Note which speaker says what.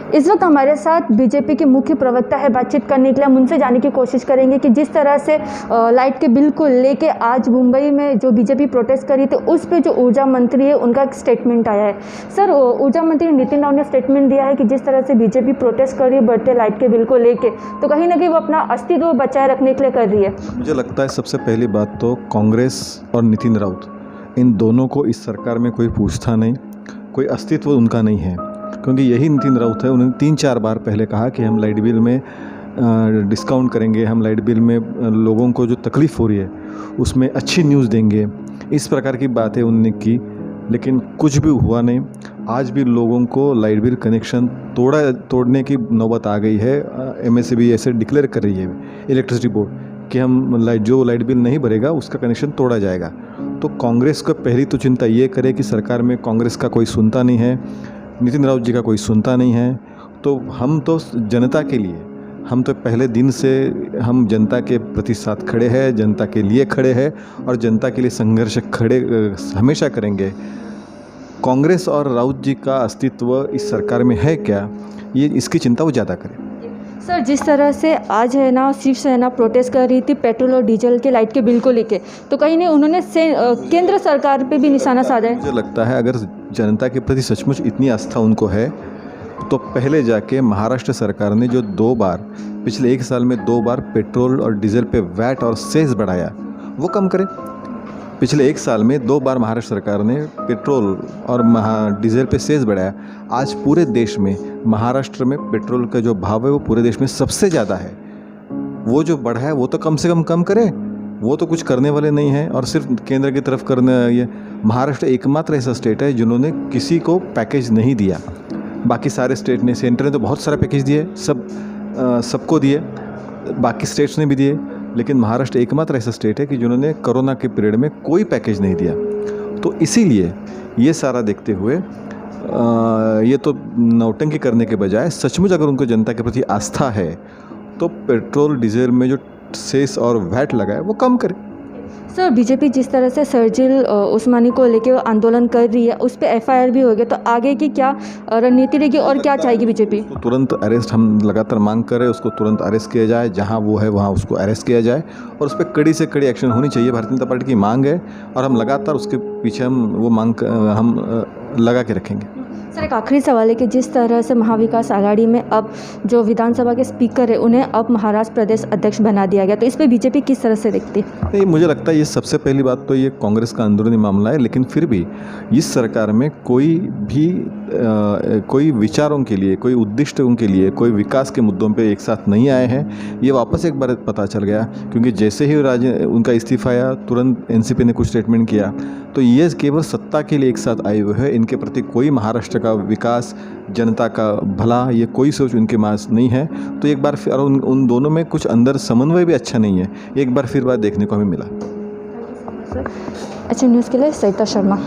Speaker 1: इस वक्त हमारे साथ बीजेपी के मुख्य प्रवक्ता है। बातचीत करने के लिए हम उनसे जानने की कोशिश करेंगे कि जिस तरह से लाइट के बिल को लेके आज मुंबई में जो बीजेपी प्रोटेस्ट करी थी, उस पे जो ऊर्जा मंत्री है उनका एक स्टेटमेंट आया है। सर, ऊर्जा मंत्री नितिन राउत ने स्टेटमेंट दिया है कि जिस तरह से बीजेपी प्रोटेस्ट कर रही है बढ़ते लाइट के बिल को लेके, तो कहीं ना कहीं वो अपना अस्तित्व बचाए रखने के लिए कर रही है।
Speaker 2: मुझे लगता है सबसे पहली बात तो कांग्रेस और नितिन राउत, इन दोनों को इस सरकार में कोई पूछता नहीं, कोई अस्तित्व उनका नहीं है। क्योंकि यही नितिन राउत है, उन्होंने 3-4 बार पहले कहा कि हम लाइट बिल में डिस्काउंट करेंगे, हम लाइट बिल में लोगों को जो तकलीफ़ हो रही है उसमें अच्छी न्यूज़ देंगे। इस प्रकार की बातें उन्होंने की, लेकिन कुछ भी हुआ नहीं। आज भी लोगों को लाइट बिल कनेक्शन तोड़ने की नौबत आ गई है। MSEB ऐसे डिक्लेयर कर रही है, इलेक्ट्रिसिटी बोर्ड, कि हम जो लाइट बिल नहीं भरेगा उसका कनेक्शन तोड़ा जाएगा। तो कांग्रेस को पहली तो चिंता ये करे कि सरकार में कांग्रेस का कोई सुनता नहीं है, नितिन राउत जी का कोई सुनता नहीं है। तो हम तो जनता के लिए, हम तो पहले दिन से हम जनता के प्रति साथ खड़े हैं, जनता के लिए खड़े हैं और जनता के लिए संघर्ष हमेशा करेंगे। कांग्रेस और राउत जी का अस्तित्व इस सरकार में है क्या, ये इसकी चिंता वो ज़्यादा करें।
Speaker 1: सर, जिस तरह से आज है ना शिवसेना प्रोटेस्ट कर रही थी पेट्रोल और डीजल के लाइट के बिल को लेके, तो कहीं नहीं उन्होंने केंद्र सरकार पे भी निशाना साधा है।
Speaker 2: मुझे लगता है अगर जनता के प्रति सचमुच इतनी आस्था उनको है तो पहले जाके महाराष्ट्र सरकार ने जो 2 बार, पिछले 1 साल में 2 बार पेट्रोल और डीजल पे वैट और सेस बढ़ाया, वो कम करे। पिछले 1 साल में 2 बार महाराष्ट्र सरकार ने पेट्रोल और डीजल पे सेस बढ़ाया। आज पूरे देश में महाराष्ट्र में पेट्रोल का जो भाव है वो पूरे देश में सबसे ज़्यादा है। वो जो बढ़ा है वो तो कम से कम करे, वो तो कुछ करने वाले नहीं हैं और सिर्फ केंद्र की तरफ करने। ये महाराष्ट्र एकमात्र ऐसा स्टेट है जिन्होंने किसी को पैकेज नहीं दिया। बाकी सारे स्टेट ने, सेंटर ने तो बहुत सारे पैकेज दिए, सबको दिए, बाकी स्टेट्स ने भी दिए, लेकिन महाराष्ट्र एकमात्र ऐसा स्टेट है कि जिन्होंने कोरोना के पीरियड में कोई पैकेज नहीं दिया। तो इसीलिए ये सारा देखते हुए ये तो नौटंकी करने के बजाय सचमुच अगर उनको जनता के प्रति आस्था है तो पेट्रोल डीजल में जो सेस और वैट लगा है वो कम करे।
Speaker 1: सर, बीजेपी जिस तरह से शर्जील उस्मानी को लेके आंदोलन कर रही है, उस पर FIR भी हो गया, तो आगे की क्या रणनीति रहेगी और क्या चाहेगी बीजेपी?
Speaker 2: उसको तुरंत अरेस्ट, हम लगातार मांग कर रहे हैं, उसको तुरंत अरेस्ट किया जाए, जहां वो है वहां उसको अरेस्ट किया जाए और उस पर कड़ी से कड़ी एक्शन होनी चाहिए। भारतीय जनता पार्टी की मांग है और हम लगातार उसके पीछे वो मांग हम लगा के रखेंगे।
Speaker 1: सर, एक आखिरी सवाल है कि जिस तरह से महाविकास आघाड़ी में अब जो विधानसभा के स्पीकर है उन्हें अब महाराष्ट्र प्रदेश अध्यक्ष बना दिया गया, तो इस पर बीजेपी किस तरह से देखती है?
Speaker 2: नहीं, मुझे लगता है ये सबसे पहली बात तो ये कांग्रेस का अंदरूनी मामला है, लेकिन फिर भी इस सरकार में कोई विचारों के लिए, कोई उद्दिष्टों के लिए, कोई विकास के मुद्दों पे एक साथ नहीं आए हैं। ये वापस एक बार पता चल गया, क्योंकि जैसे ही उनका इस्तीफा आया तुरंत NCP ने कुछ स्टेटमेंट किया। तो ये केवल सत्ता के लिए एक साथ आए हुए हैं, इनके प्रति कोई महाराष्ट्र का विकास, जनता का भला, ये कोई सोच उनके पास नहीं है। तो एक बार फिर उन दोनों में कुछ अंदर समन्वय भी अच्छा नहीं है, एक बार फिर बात देखने को हमें मिला।
Speaker 1: अच्छा, न्यूज़ के लिए सरिता शर्मा।